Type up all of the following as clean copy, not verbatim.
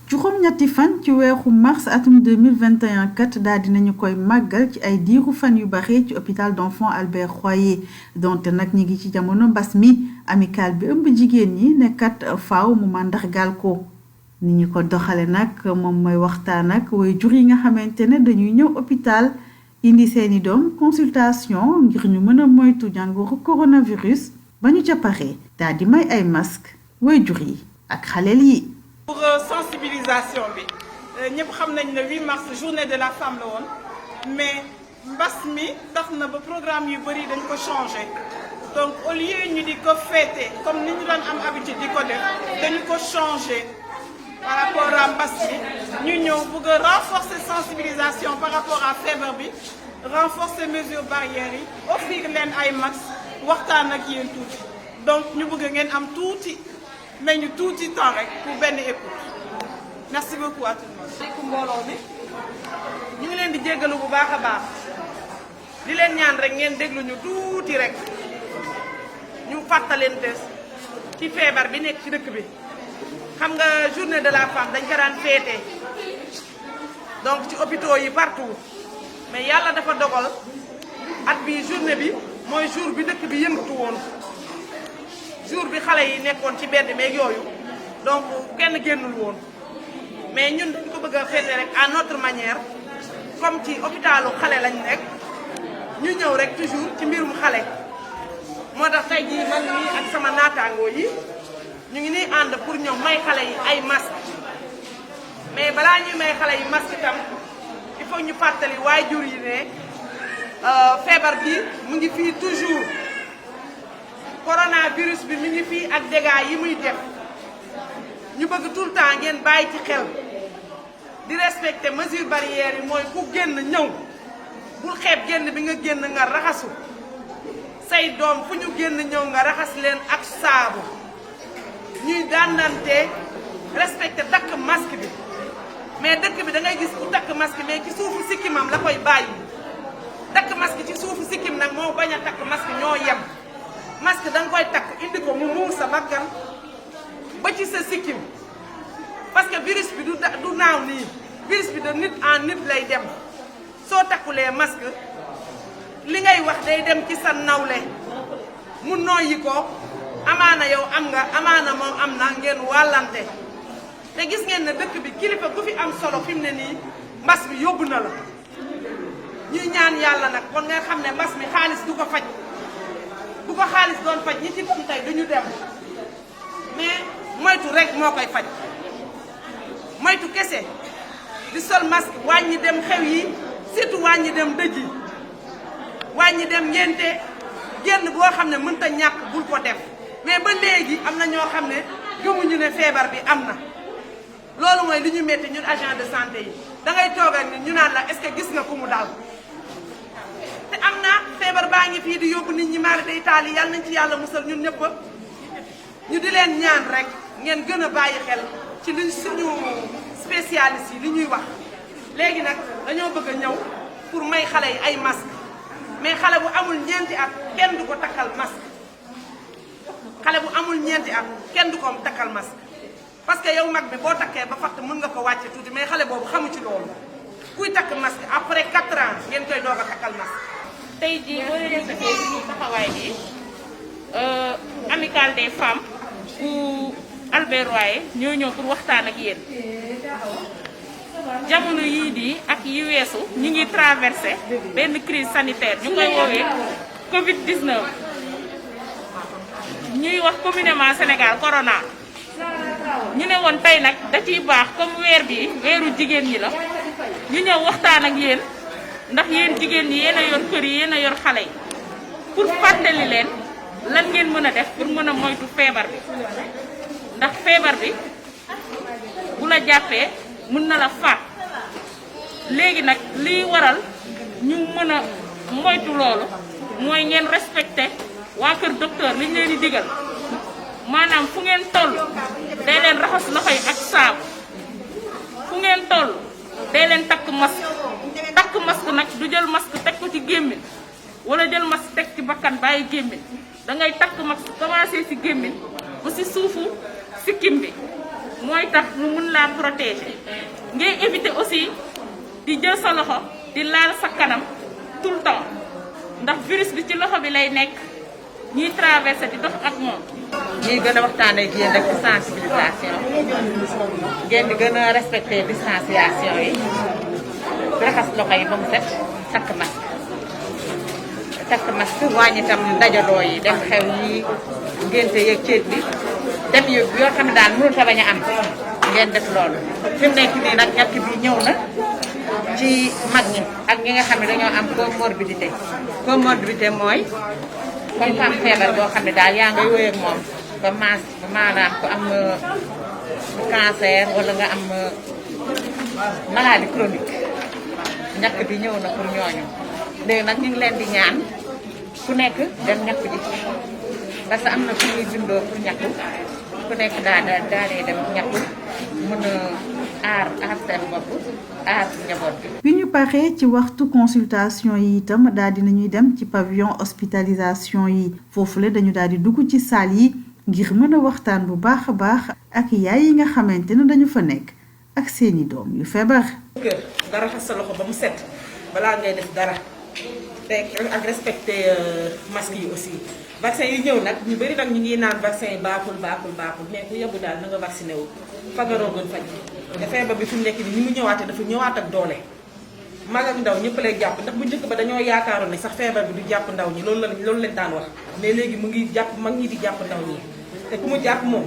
juróom-ñetti fan ci weeru mars atum 2021 kat daal dinañu koy màggal ci ay diiru fan yu bari ci hôpital d'enfants Albert Royer donte nag ñi ngi ci jamono mbas mi amical bi ëmb jigéen ñi ne kat faaw mu màndargaal ko ni ñu ko doxale nag moom mooy waxtaan ak way jur yi nga xamante ne dañuy ñëw hôpital indi seeni doom consultation ngir ñu mën a moytu jàngoro coronavirus ba ñu ca paree daal di may ay masque way jur yi ak xaleel yi. Pour sensibilisation bi ñëpp xam nañ ne 8 mars journée de la femme la woon mais mbas mi tax na ba programme yu bëri dañ ko changé donc au lieu ñu di ko fêter comme ni ñu doon am habitude di ko def dañu ko changé par rapport à mbas mi ñu ñëw bëgg a renforcer sensibilisation par rapport à feebar bi renforcer mesures barrières yi offrir leen ay masques waxtaan ak yéen tuuti donc ñu bëgg ngeen am tuuti. mais ñu tuuti temps rek pour benn écoute merci beaucoup à tout le monde. asalaamaaleykum mbooloo mi ñu ngi leen di jéggalu bu baax a baax di leen ñaan rek ngeen déglu ñu tuuti rek ñu fàttalente ci feebar bi nekk ci dëkk bi xam nga journée de la femme dañ ko daan féete donc ci hôpitaux yi partout mais yàlla dafa dogal at bi journée bi mooy jour bi dëkk bi yëngatu woon. jour bi xale yi nekkoon ci mbedd meeg yooyu donc kenn génnul woon mais ñun dañ ko bëgg a féete rek à notre manière comme ci hôpitalu xale lañ nekk ñu ñëw rek toujours ci mbirum xale moo tax tey jii man nii ak sama naataangoo yi ñu ngi nii ànd pour ñëw may xale yi ay masque mais balaa ñuy may xale yi masque itam il faut ñu fàttali waajur yi ne feebar bi mu ngi fii toujours coronavirus bi mi ngi fii ak dégâts yi muy def ñu bëgg tout le temps ngeen bàyyi ci xel di respecter mesures barrières yi mooy ku génn ñëw bul xeeb génn bi nga génn nga raxasu say doom fu ñu génn ñëw nga raxas leen ak saabu ñuy dandante respecter takk masque bi mais dëkk bi da ngay gis ku takk masque mais ci suufu sikkimam la koy bàyyi takk masque ci suufu sikkim nag moo bañ a takk masque ñoo yem. masque da nga koy takk indi ko mu muur sa bakkan ba ci sa sikkim parce que virus bi du naaw nii virus bi de nit en nit lay dem soo takkulee masque li ngay wax day dem ci sa nawle mu noyyi ko amaana yow am nga amaana moom am na ngeen wàllante te gis ngeen ne dëkk bi kilifa gu fi am solo fi mu ne nii mbas bi yóbbu na la ñuy ñaan yàlla nag kon nga xam ne mbas mi xaalis du ko faj. bu ko xaalis doon faj ñi ci dem tey duñu dem mais moytu rek moo koy faj moytu kese di sol masque wàññi dem xew yi surtout wàññi dem dëj yi wàññi dem ngénte génn boo xam ne mënta ñàkk bul ko def mais ba léegi am na ñoo xam ne gëmuñu ne feebar bi am na loolu mooy li ñu métti ñun agent de santé yi da ngay toog ak ñu naan la est-ce que gis nga ku mu dal te am na feebar baa ngi fii di yóbbu nit ñi mari day taal yi yàlla nañ ci yàlla musal ñun ñëpp ñu di leen ñaan rek ngeen gën a bàyyi xel ci li suñu spécialiste yi li ñuy wax léegi nag dañoo bëgg a ñëw pour may xale yi ay masque mais xale bu amul ñeenti at kenn du ko takkal masque xale bu amul ñeenti at kenn du ko takkal masque parce que yow mag bi boo takkee ba fatt mën nga ko wàcce tuuti mais xale boobu xamu ci loolu kuy takk masque après 4 ans ngeen koy doog a takkal masque. tey jii boo leen gisee suñu taxawaay bi amicale des femmes bu Albert Royer ñoo ñëw pour waxtaan ak yéen jamono yii di ak yi weesu ñu ngi traversé benn crise sanitaire ñu koy woowee Covid 19 ñuy wax communément Sénégal corona ñu ne woon tey nag da ciy baax comme weer bi weeru jigéen ñi la ñu ñëw waxtaan ak yéen. ndax yéen jigéen ñi yéen a yor kër yi yéen a yor xale yi pour fàttali leen lan ngeen mën a def pour mën a moytu feebar bi ndax feebar bi bu la jàppee mën na la faat léegi nag liy waral ñu mën a moytu loolu mooy ngeen respecté waa kër docteur liñ leen di digal maanaam fu ngeen toll day leen raxas loxo yi ak saabu fu ngeen toll day leen takk masque masque nag du jël masque teg ko ci gémmiñ wala jël masque teg ci bakkan bàyyi gémmiñ da ngay takk masque commencé ci gémmiñ ba ci suufu sikkim bi mooy tax mu mun laa protéger ngay éviter aussi di jël sa loxo di laal sa kanam tout le temps ndax virus bi ci loxo bi lay nekk ñuy traversé di dox ak moom. ñuy gën a waxtaanee ak yéen rek ci sensibilisation ngeen di gën a respecté distanciation yi raxas loxo yi ba mu set takk masque wàññi tam dajaloo yi dem xew yi ngénte yeeg ceet bi dem yu yoo xam ne daal mënut a bañ a am ngeen def loolu. fi mu nekk nii nag ñàkk bi ñëw na ci mag ñi ak ñi nga xam ne dañoo am comorbidité mooy comme am feebar boo xam ne daal yaa ngay wéy ak moom ba maanaam ko am cancer wala nga am maladie chronique ñàkk bi ñëw na pour ñooñu léegi nag ñu ngi leen di ñaan ku nekk dem ñàkk ji parce que am na fu ñuy bindoo pour ñàkku ku nekk daal dem ñàkku mën a aar seen bopp aar njaboot bi. bi ñu paree ci waxtu consultation yi itam daal di nañuy dem ci pavillon hospitalisation yi foofule dañu daal di dugg ci salle yi ngir mën a waxtaan bu baax a baax ak yaay yi nga xamante ne dañu fa nekk ak seeni doom yu feebar. kër nga raxas sa loxo ba mu set balaa ngay def dara te ak respecté masque yi aussi. vaccin yi ñëw nag ñu bëri nag ñu ngi naan vaccin yi baaxul mais ku yóbbu daal na nga vacciné wu fagaroo gën faj te feebar bi fi mu nekk nii ni mu ñëwaatee dafa ñëwaat ak doole mag ak ndaw ñëpp lay jàpp ndax bu njëkk ba dañoo yaakaaroon ni sax feebar bi du jàpp ndaw ñi loolu lañ daan wax mais léegi mu ngi jàpp mag ñi di jàpp ndaw ñi te ku mu jàpp moom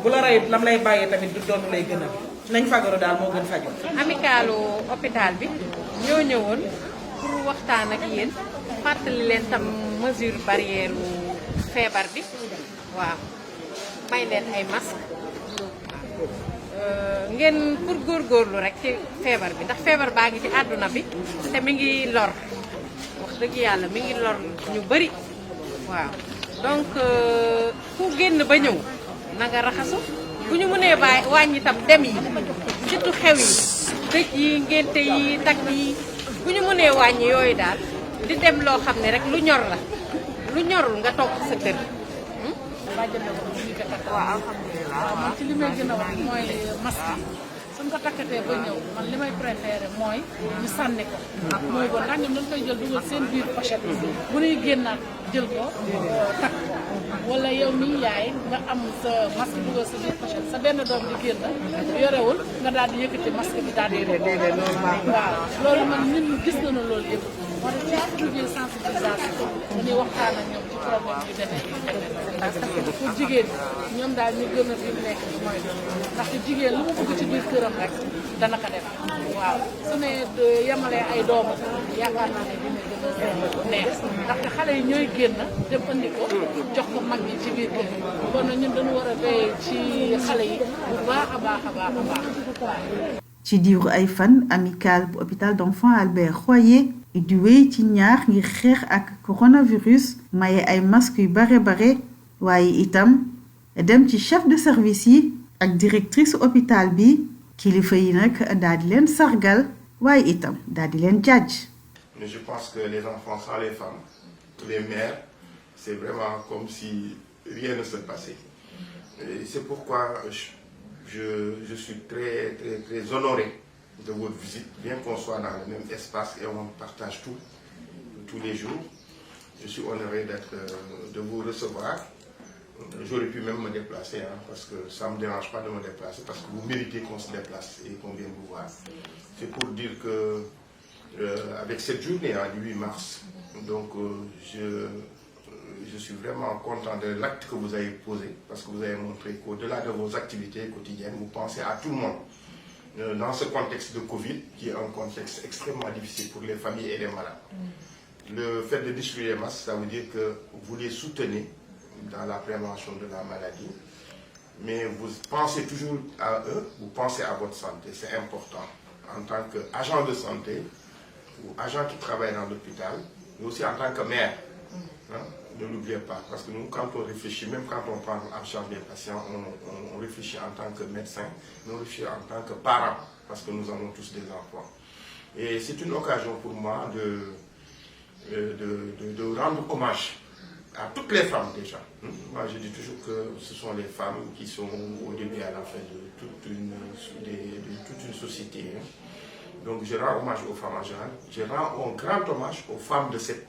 bu la rey lam lay bàyyee tamit du doon lay gënal nañ fagaru daal moo gën faju. amicalu hôpital bi ñoo ñëwoon pour waxtaan ak yéen fàttali leen tam mesure barrière feebar bi waaw may leen ay masque ngeen pour góorgóorlu rek ci feebar bi ndax feebar baa ngi ci àdduna bi te mi ngi lor wax dëgg yàlla mi ngi lor ñu bari waaw donc ku génn ba ñëw na nga raxasu bu ñu mënee bàyyi wàññi tam dem yi surtout xew yi dëj yi ngénte yi takk yi bu ñu mënee wàññi yooyu daal di dem loo xam ne rek lu ñor la lu ñorul nga toog sa kër. waaw alhamdulilah man ci li may gën a wax mooy masque yi suñ ko takkatee ba ñëw man li may préféré mooy ñu sànni ko mooy bon ndax ñoom dañ koy jël dugal seen biir pochette bu ñuy génnaat jël ko takk ko wala yow mi yaay nga am sa masque dugal sa biir pochette sa benn doom di génn yorewul nga daal di yëkkati masque bi daal di waaw loolu man ñun gis nañu loolu yëpp moo tax ci liggéey sensibilisation dañuy waxtaan ak ñoom ci problème yu demee parce que pour jigéen ñoom daal ñu gën a fi nekk mooy ndaxte jigéen lu mu bëgg ci biir këram rek dana ko def waaw su ne yemalee ay doomu yaakaar naa ne dina gën a neex ndaxte xale yi ñooy génn dem andi ko jox ko mag yi ci biir kër yi kon ñun dañu war a veiller ci xale yi bu baax a baax a baax a baax. ci diiru ay fan amical bu hôpital d'enfants Albert Royer di wéy ci ñaax ngir xeex ak coronavirus maye ay masques yu bare waaye itam dem ci chef de service yi ak directrice hôpital bi kilifa yi nag daal di leen sargal waaye itam daal di leen jàjj. Mais je pense que les enfants sans les femmes, les mères, c'est vraiment comme si rien ne se passait. Et c'est pourquoi je suis très honoré de votre visite, bien qu'on soit dans le même espace et on partage tout, tous les jours. Je suis honoré de vous recevoir. J'aurais pu même me déplacer, parce que ça ne me dérange pas de me déplacer, parce que vous méritez qu'on se déplace et qu'on vienne vous voir. C'est pour dire que avec cette journée du 8 mars, donc je suis vraiment content de l'acte que vous avez posé, parce que vous avez montré qu'au-delà de vos activités quotidiennes, vous pensez à tout le monde. Dans ce contexte de Covid, qui est un contexte extrêmement difficile pour les familles et les malades. Le fait de distribuer les masques, ça veut dire que vous les soutenez dans la prévention de la maladie, mais vous pensez toujours à eux, vous pensez à votre santé, c'est important. En tant qu'agent de santé, ou agent qui travaille dans l'hôpital, mais aussi en tant que mère, ne l'oubliez pas, parce que nous, quand on réfléchit, même quand on prend en charge des patients, on réfléchit en tant que médecin, mais on réfléchit en tant que parent, parce que nous avons tous des enfants. Et c'est une occasion pour moi de rendre hommage à toutes les femmes déjà. Moi, je dis toujours que ce sont les femmes qui sont au début et à la fin de toute une société. Donc, je rends hommage aux femmes en général. Je rends un grand hommage aux femmes de cet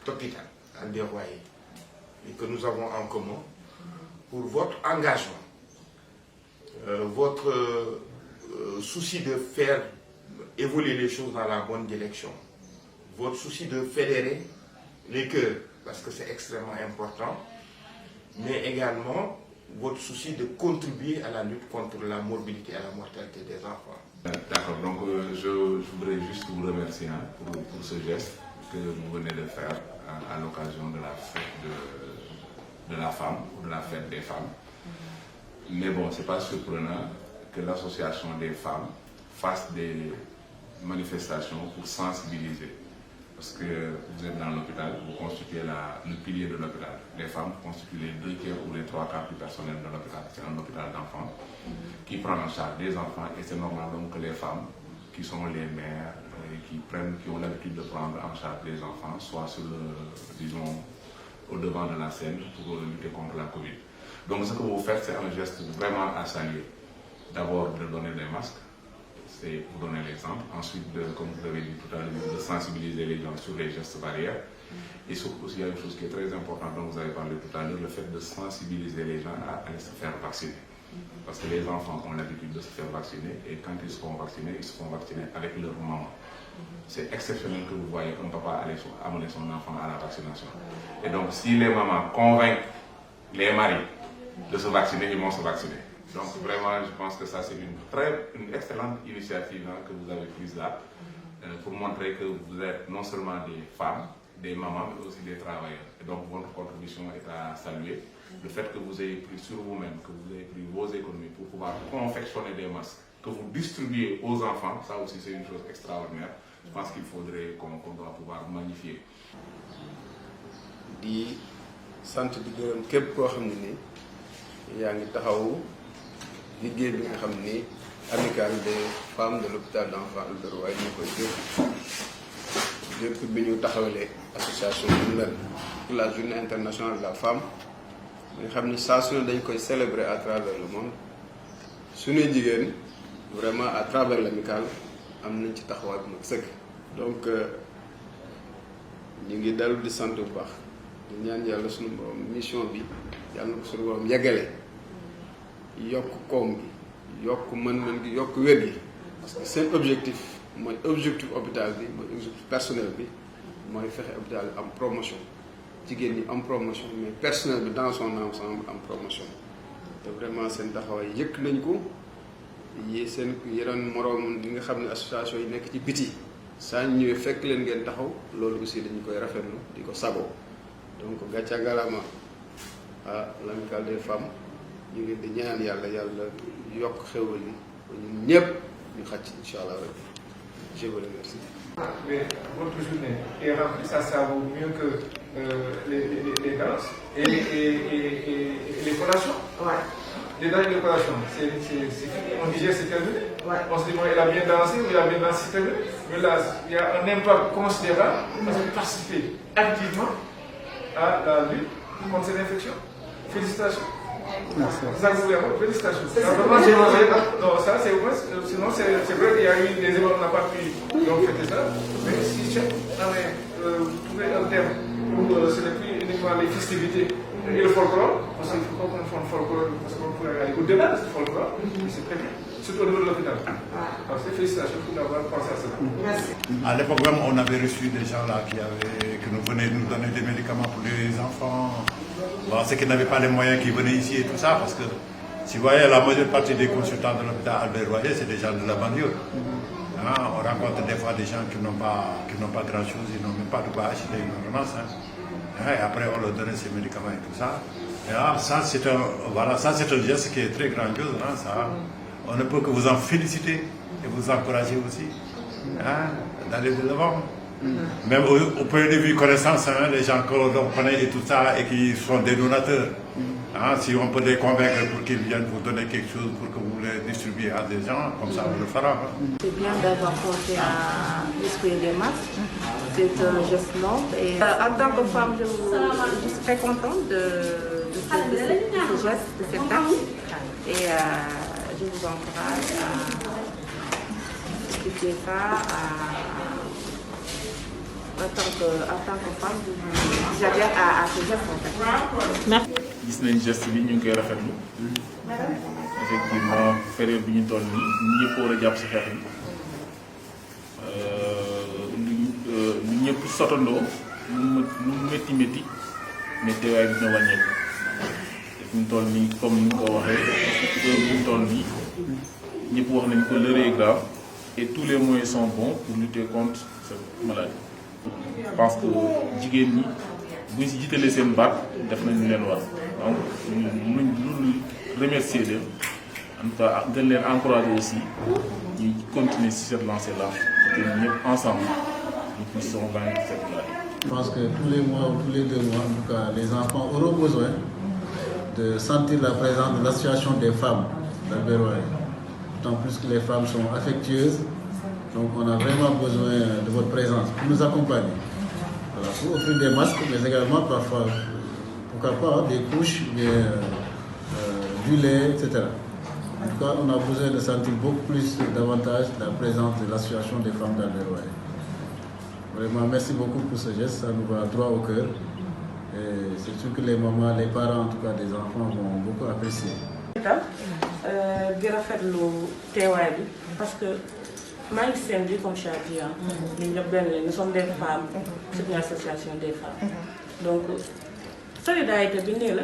hôpital, Albert Royer, et que nous avons en commun pour votre engagement, votre souci de faire évoluer les choses dans la bonne direction, votre souci de fédérer les cœurs, parce que c'est extrêmement important, mais également votre souci de contribuer à la lutte contre la morbidité et la mortalité des enfants. D'accord, donc je voudrais juste vous remercier pour ce geste que vous venez de faire à l'occasion de la fête de la femme, ou de la fête des femmes. Mais bon, ce n'est pas surprenant que l'association des femmes fasse des manifestations pour sensibiliser. Parce que vous êtes dans l'hôpital, vous constituez le pilier de l'hôpital. Les femmes constituent les 2 tiers ou les 3 quarts du personnel de l'hôpital. C'est un hôpital d'enfants qui prend en charge des enfants, et c'est normal donc que les femmes qui sont les mères, qui ont l'habitude de prendre en charge les enfants, soient disons, au devant de la scène pour lutter contre la Covid. Donc ce que vous faites, c'est un geste vraiment à saluer. D'abord de donner des masques, c'est pour donner l'exemple. Ensuite, comme vous l'avez dit tout à l'heure, de sensibiliser les gens sur les gestes barrières. Et surtout, il y a une chose qui est très importante dont vous avez parlé tout à l'heure, le fait de sensibiliser les gens à aller se faire vacciner. Parce que les enfants ont l'habitude de se faire vacciner, et quand ils seront vaccinés avec leur maman. C'est exceptionnel que vous voyez un papa aller amener son enfant à la vaccination. Et donc, si les mamans convainquent les maris de se vacciner, ils vont se vacciner. Donc vraiment, je pense que ça c'est une excellente initiative que vous avez prise là, pour montrer que vous êtes non seulement des femmes, des mamans, mais aussi des travailleurs. Et donc votre contribution est à saluer. Le fait que vous ayez pris sur vous-même, que vous ayez pris vos économies pour pouvoir confectionner des masques, que vous distribuez aux enfants, ça aussi c'est une chose extraordinaire. Je pense qu'il faudrait qu'on doit pouvoir magnifier. Di sant di gërëm képp koo xam ne ni yaa ngi taxawu liggéey bi nga xam ni amicale des femmes de l'hôpital d'enfants Albert Royer ñu koy depuis bi ñu taxawalee association bu mel pour la journée internationale de la femme nga xam ni saa su ne dañ koy célébrer à travers le monde suñuy jigéen vraiment à travers l'amicale am nañ ci taxawaay bu mag sëkk. Donc ñu ngi dellu di sant bu baax di ñaan yàlla suñu borom mission bi yàlla na ko suñu borom yeggale yokk koom gi yokk mën-mën gi yokk wér gi, parce que seen objectif mooy objectif hôpital bi mooy objectif personnel bi mooy fexe hôpital am promotion, jigéen ñi am promotion, mais personnel bi dans son ensemble am promotion. te vraiment seen taxawaay yëkk nañ ko yi seen yeneen moroom li nga xam ne association yi nekk ci biti saa ñu ñëwee fekk leen ngeen taxaw loolu aussi dañu koy rafetlu di ko sago. Donc gàcce ngalaama à l'amicale des femmes ñu ngi di ñaan yàlla yokk xéwal yi ñun ñëpp ñu xàcc incha allah rek. Je vous remercie. Mais votre journée est remplie, ça vaut mieux que les danses et les collations. Ouais. Les danses et les collations, c'est fini, on digère, c'est terminé. Ouais. On se dit, bon, il a bien dansé, il a bien dansé, c'est terminé. Mais là, il y a un impact considérable parce que participer activement à la lutte contre cette infection. Félicitations. Merci. Félicitations. Non, ça c'est vrai, sinon c'est vrai qu'il y a eu des événements, on n'a pas pu donc fêter ça. Mais si chaque année vous trouvez un thème où ce n'est plus uniquement les festivités et le folklore, parce qu'il ne faut pas qu'on fonde folklore, parce qu'on pourrait aller au-delà de ce folklore, c'est très bien, surtout au niveau de l'hôpital. Alors félicitations pour avoir pensé à cela. Merci. À l'époque même, on avait reçu des gens là qui nous venaient nous donner des médicaments pour les enfants. Bon, ceux qui n'avaient pas les moyens qui venaient ici et tout ça, parce que si vous voyez, la majeure partie des consultants de l'hôpital Albert Royer, c'est des gens de la banlieue. On rencontre des fois des gens qui n'ont pas grand-chose, ils n'ont même pas de quoi acheter une ordonnance. Et après, on leur donne ces médicaments et tout ça. Et là, ça, c'est un geste qui est très grandiose. Ça, on ne peut que vous en féliciter et vous encourager aussi d'aller de l'avant. Même au point de vue connaissance, les gens que l'on connaît et tout ça, et qui sont des donateurs, Hein, si on peut les convaincre pour qu'ils viennent vous donner quelque chose pour que vous les distribuiez à des gens, comme ça on le fera. Hein. C'est bien d'avoir pensé à distribuer des masques. C'est un geste noble. Et en tant que femme, je suis très contente de ce geste, de cet acte. Et je vous encourage à expliquer ça en tant que femme. J'adhère à ce geste en fait. Merci. gis nañ geste bi ñu ngi koy rafetlu effectivement période bi ñu toll nii ñu ñëpp war a jàpp si xeex bi lu ñëpp sotandoo lu métti métti mais teewaay bi dina wàññeeku te fi mu toll nii comme ni nga ko waxee heure bi mu toll nii ñëpp wax nañ ko l'heure est grave et tous les moyens sont bons pour lutter contre cette maladie. Je pense que jigéen ñi buñ si jiitalee seen baat def nañu leen war donc ñu remercier leen en tout cas gën leen encourager aussi ñu continuer si cette lancée là pour que ñëpp ensemble nous puissions vaincre cette maladie. Je pense que tous les mois ou tous les 2 mois, en tout cas, les enfants auront besoin de sentir la présence de l'association des femmes d'Albert Royer. D'autant plus que les femmes sont affectueuses, donc on a vraiment besoin de votre présence pour nous accompagner. Voilà, pour offrir des masques, mais également parfois, pourquoi pas, des couches, du lait, etc. En tout cas, on a besoin de sentir beaucoup plus davantage la présence de l'association des femmes d'Albert Royer. Vraiment, merci beaucoup pour ce geste, ça nous va droit au cœur. Et c'est sûr que les mamans, les parents, en tout cas des enfants, vont beaucoup apprécier. di rafetlu teewaay bi parce que maa ngi seen bi comme chaque jour ñun ñëpp benn lañ nous sommes des femmes c'est une association des femmes donc solidarité bi nii la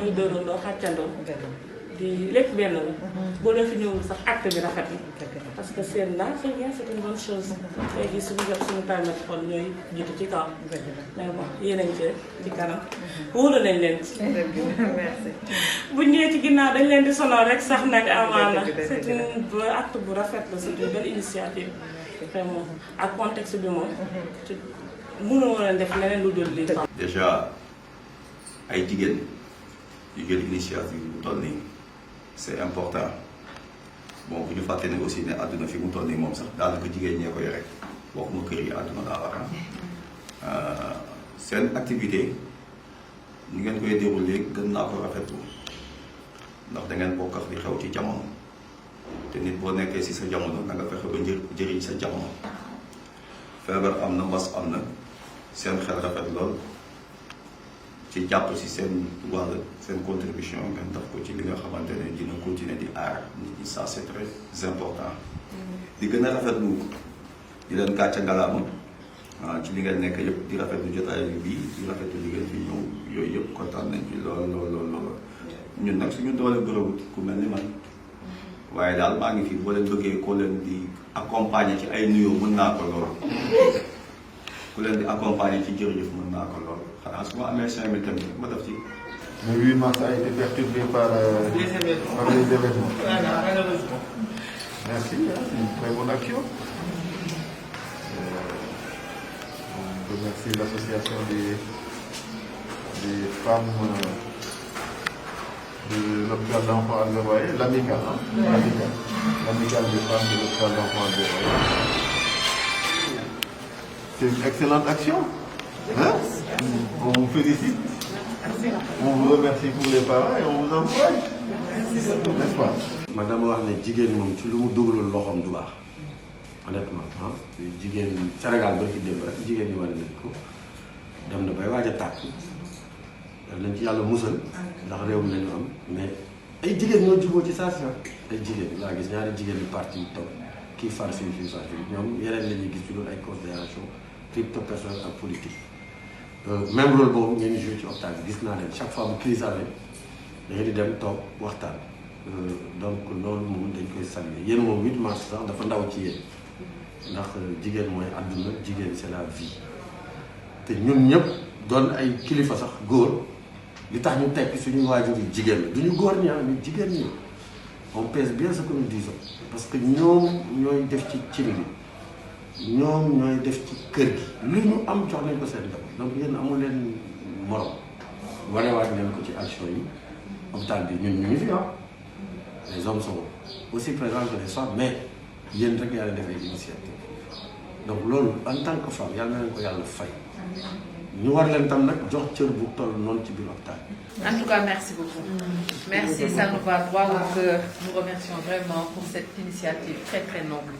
ñuy dóorandoo xàccandoo di lépp benn la boo leen fi ñëwul sax acte bi rafet na parce que seen naa c'est bien c'est une bonne chose léegi suñu jot suñu permettre xool ñooy jiitu ci kaw mais bon yéen a ngi ci kanam wóolu nañ leen ci bu ñëwee ci ginnaaw dañ leen di sonal rek sax nag amaana c'est un acte bu rafet la c'est une belle initiative vraiment ak contexte bi moom mënoo leen def leneen lu dul lii déjà ay jigéen yu jël initiative bu toll nii c'est important bon bu ñu fàtte ne aussi ne àdduna fi mu toll nii moom sax daanaka jigéen ñee ko yore waxuma kër yi àdduna daa war seen activité ñu ngeen koy déroulé gën naa ko rafetlu ndax da ngeen bokk ak li xew ci jamono te nit boo nekkee si sa jamono da nga fexe ba jëriñ sa jamono feebar am na mbas am na seen xel rafet lool ci jàpp si seen wàll seen contribution ngeen def ko ci li nga xamante ne dina continuer di aar nit ñi ça c'est très important di gën a rafetlu di leen gàcce ngalaama ci li ngeen nekk yëpp di rafetlu jotaay bii di rafetlu li ngeen fi ñëw yooyu yëpp kontaan nañ ci lool ñun nag suñu doole bërëwut ku mel ni man waaye daal maa ngi fi boo leen bëggee koo leen di accompagner ci ay nuyoo mën naa ko lool ku leen di accompagner ci jërëjëf mën naa ko lool xanaa su ma amee 5000 tamit ma def ci. Le 8 mars a été perturbé par les événements. Merci, c'est une très bonne action. On remercie l'association des femmes de l'hôpital d'enfants Albert Royer, l'amicale, l'amicale des femmes de l'hôpital d'enfants Albert Royer. C'est une excellente action. Hein? On vous félicite. On vous remercie pour les parents et on vous encourage. N'est-ce pas? Madame wax ne jigéen moom ci lu mu dugalul loxoom du baax honnêtement jigéen Sénégal ba ci démb rek jigéen ñi war nañ ko dem na bay waaj a tàkk lañ ci yàlla musal ndax réew mi lañu am mais ay jigéen ñoo juboo ci saa si ay jigéen laa gis ñaari jigéen yu parti yu toog kii far fii far fii ñoom yeneen la ñuy gis ci loolu ay considération crypto personnel ak politique même rôle boobu ngeen joué ci hôpital bi gis naa leen chaque fois bu crise amee da ngeen di dem toog waxtaan donc loolu moom dañ koy saluer yéen moom 8 mars sax dafa ndaw ci yéen ndax jigéen mooy àdduna jigéen c'est la vie te ñun ñëpp doon ay kilifa sax góor li tax ñu tekki suñu waajur yi jigéen la duñu góor ñi mais jigéen ñi on pèse bien ce que nous disons parce que ñoom ñooy def ci cin bi ñoom ñooy def ci kër gi lu ñu am jox nañ ko seen bopp donc yéen amul leen morom wanewaat leen ko ci action yi hôpital bi ñun ñu ngi fi les hommes sont aussi présents que les femmes mais yéen rek yàlla def ay initiative donc loolu en tant que femme yàlla na leen ko yàlla fay ñu war leen tam nag jox cër bu toll noonu ci biir hôpital. En tout cas, merci beaucoup. Merci, ça nous va droit au cœur. Nous remercions vraiment pour cette initiative très très noble.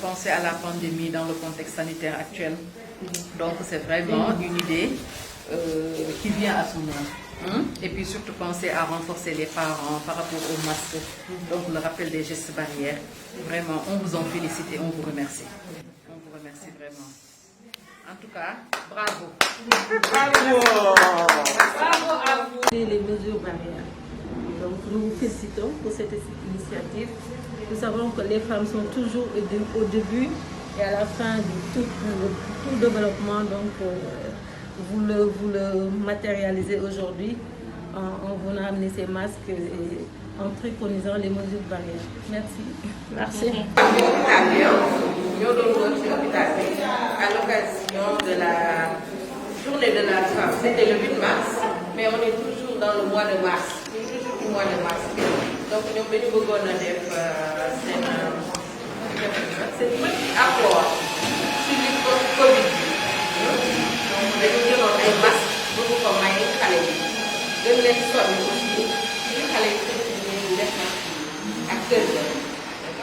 Penser à la pandémie dans le contexte sanitaire actuel. Donc c'est vraiment une idée qui vient à son nom. Et puis surtout penser à renforcer les parents par rapport aux masques. Donc le rappel des gestes barrières. Vraiment, on vous en félicite et on vous remercie. On vous remercie vraiment. En tout cas, bravo. Bravo. Bravo à vous. Les mesures barrières. Donc nous vous félicitons pour cette initiative. Nous savons que les femmes sont toujours au début et à la fin de tout développement. Donc vous le matérialisez aujourd'hui en venant amener ces masques et en préconisant les mesures barrières. Merci. Merci. À l'occasion de la journée de la femme, c'était le 8 mars, mais on est toujours dans le mois de mars. Toujours du mois de mars. Donc nous avons besoin de faire un apport sur le Covid. Donc nous avons des masques pour nous former les xalé. Gën leen sonn aussi ci xalé yi def acteur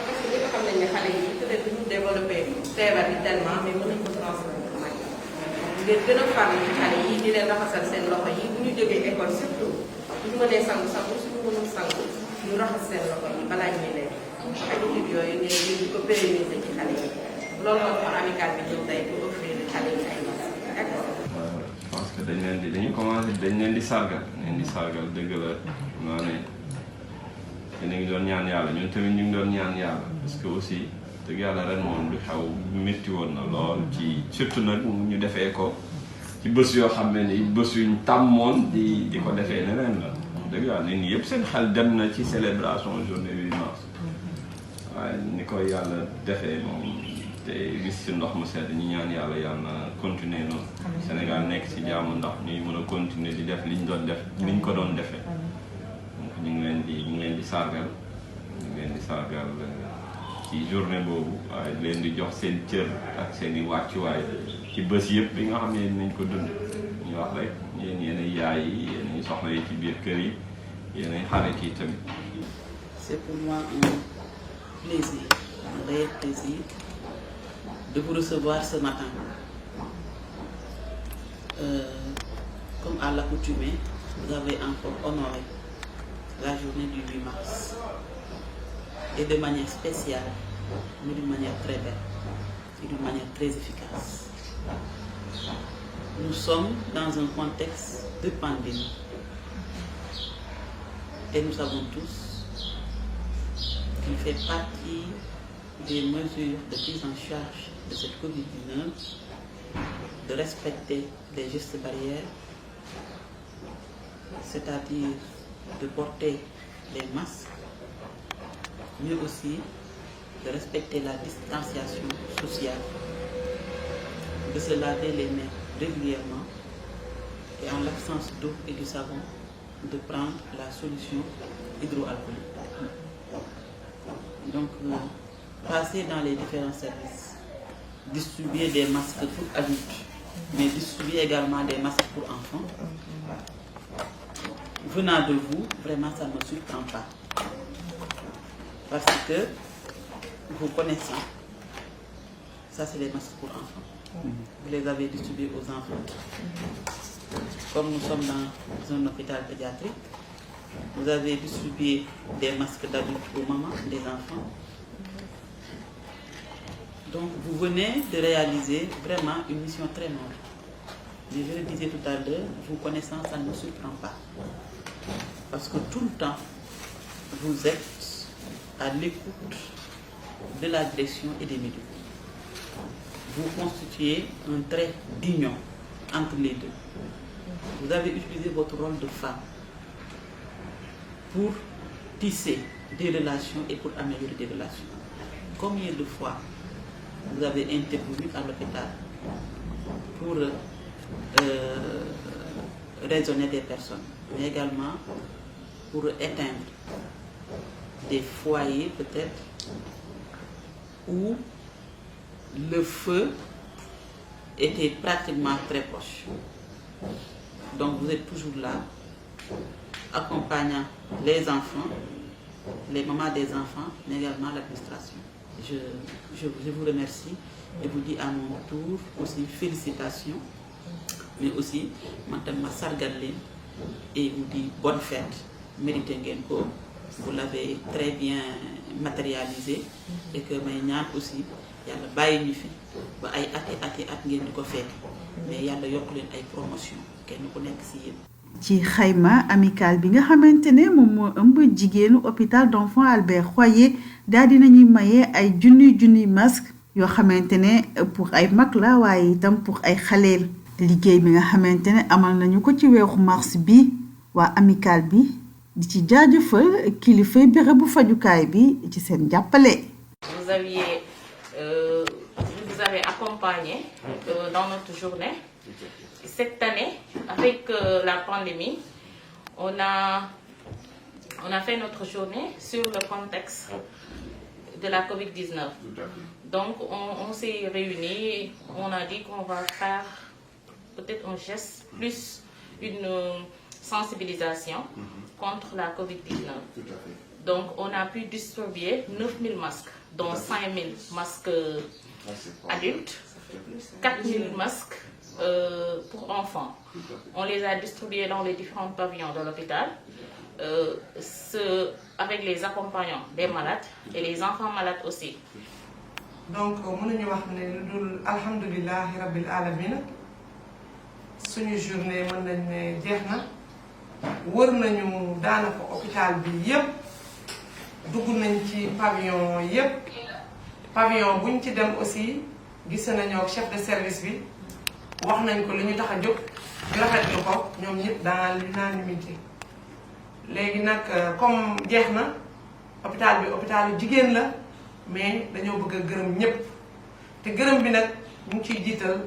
parce que ñëpp xam nañ ne xale yi peut-être ñu développé feebar bi tellement mais mën nañ ko transmettre mag ngeen gën a farlu ci xale yi di leen raxasal seen loxo yi bu ñu jógee école surtout bu ñu mënee sangu suñu mënul sangu ñu raxas seen loxo yi balaa ñuy leen habitude yooyu ngeen di ko pérenniser ci xale yi loolu moo tax amical bi ñëw tey pour offrir xale yi ay masques d'accord. Je pense que dañu commencé dañ leen di sargal dëgg la maa ne te ñu ngi doon ñaan yàlla ñun tamit ñu ngi doon ñaan yàlla parce que aussi dëgg yàlla ren moom lu xew métti woon na lool ci surtout nag ñu defee ko ci bés yoo xam ne ni bés yuñ tàmmoon di ko defee neneen la dëgg yàlla nit ñi yëpp seen xel dem na ci célébration journée 8 mars waaye ni ko yàlla defee moom te gis ci ndox mu sedd ñu ñaan yàlla yàlla continuer noonu Sénégal nekk ci jàmm ndax ñuy mën a continuer di def liñ doon def liñ ko doon defee donc ñu ngi leen di sargal ci journée boobu waaye leen di jox seen cër ak seen i wàccuwaay ci bés yëpp bi nga xam ne dinañ ko dund ñu wax rek yéen yaay yi yéen soxna yi ci biir kër yi yéen xarit yi tamit. C'est pour moi un plaisir, un réel plaisir de vous recevoir ce matin. Comme à l'accoutumée, vous avez encore honoré la journée du 8 mars. Et de manière spéciale, mais d'une manière très belle et d'une manière très efficace. Nous sommes dans un contexte de pandémie. Et nous savons tous qu'il fait partie des mesures de prise en charge de cette Covid-19 de respecter les gestes barrières, c'est-à-dire de porter les masques, mais aussi de respecter la distanciation sociale, de se laver les mains régulièrement et en l'absence d'eau et de savon, de prendre la solution hydroalcoolique. Donc, passer dans les différents services, distribuer des masques pour adultes, mais distribuer également des masques pour enfants. Venant de vous, vraiment ça ne me surprend pas. Parce que vous connaissez, ça c'est les masques pour enfants. Vous les avez distribués aux enfants. Comme nous sommes dans un hôpital pédiatrique, vous avez distribué des masques d'adultes aux mamans, des enfants. Donc vous venez de réaliser vraiment une mission très noble. Mais je le disais tout à l'heure, vous connaissant, ça ne me surprend pas. Parce que tout le temps, vous êtes à l'écoute de l'agression et des médicaux. Vous constituez un trait d'union entre les deux. Vous avez utilisé votre rôle de femme pour tisser des relations et pour améliorer des relations. Combien de fois vous avez intervenu à l'hôpital pour raisonner des personnes, mais également pour éteindre des foyers peut-être où le feu était pratiquement très proche. Donc vous êtes toujours là, accompagnant les enfants, les mamans des enfants, mais également l'administration. Je vous remercie et vous dis à mon tour aussi félicitations, mais aussi maintenant sargalé et vous dis bonne fête, méritez ngeen ko. Vous l'avez très bien matérialisé et que may ñaan aussi yàlla bàyyi ñu fi ba ay ati at ngeen di ko fekk mais yàlla yokk leen ay promotion kenn ku nekk ci yéen. ci xayma amical bi nga xamante ne moom moo ëmb jigéenu hôpital d'enfants Albert Royer daal dinañuy maye ay junniy masque yoo xamante ne pour ay mag la waaye itam pour ay xaleel liggéey bi nga xamante ne amal nañu ko ci weeru mars bi waa amical bi di ci jaajëfal kilifay bérébu fajukaay bi ci seen jàppale. Vous avez accompagné dans notre journée. Cette année, avec la pandémie, on a fait notre journée sur le contexte de la COVID-19. Donc, on s'est réunis, on a dit qu'on va faire peut-être un geste plus une sensibilisation contre la COVID-19. Donc, on a pu distribuer 9000 masques, dont 5000 masques adultes, 4000 masques pour enfants. On les a distribués dans les différents pavillons de l'hôpital, avec les accompagnants des malades et les enfants malades aussi. Donc, mënuñu wax ne lu dul alhamdulillahi rabbil alamin suñu journée mën nañ ne jeex na wër nañu daanaka hôpital bi yépp dugg nañ ci pavillon yépp pavillon buñ ci dem aussi gis nañu ak chef de service bi wax nañ ko li ñu tax a jóg ñu rafetlu ko ñoom ñëpp dans l'unanimité léegi nag comme jeex na hôpital bi hôpitalu jigéen la mais dañoo bëgg a gërëm ñëpp te gërëm bi nag ñu ngi ciy jiital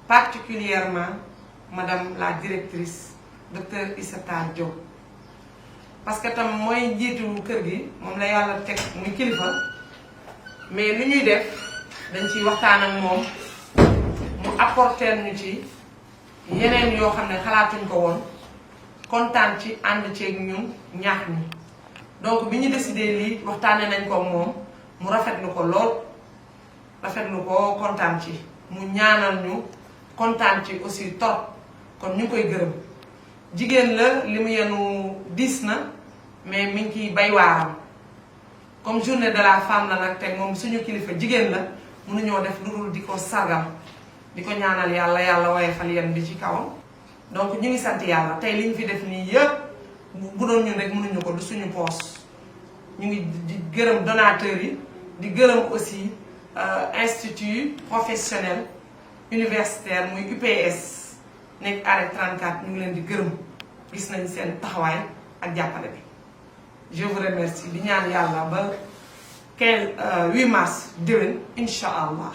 particulièrement madame la directrice docteur Issa Tall Diop parce que tam mooy njiitu kër gi moom la yàlla teg muy kilifa mais lu ñuy def dañ ciy waxtaan ak moom mu apporter ñu ci yeneen yoo xam ne xalaatuñ ko woon kontaan ci ànd ceeg ñun ñaax ñi donc bi ñu décidé lii waxtaane nañ ko moom mu rafetlu ko lool rafetlu ko kontaan ci mu ñaanal ñu kontaan ci aussi trop kon ñu koy gërëm jigéen la li mu yenu diis na mais mi ngi ciy bay waaram comme journée de la femme la nag te moom suñu kilifa jigéen la mënuñoo def lu dul di ko sargal di ko ñaanal yàlla yàlla woyofal yéen bi ci kawam donc ñu ngi sant yàlla tey li ñu fi def nii yëpp bu doon ñun rek mënuñu ko du suñu poos ñu ngi di gërëm donateurs yi di gërëm aussi institut professionnel universitaire muy UPS nekk arrêt 34 ñu ngi leen di gërëm gis nañ seen taxawaay ak jàppale bi je vous remercie di ñaan yàlla ba 8 mars déwén incha allah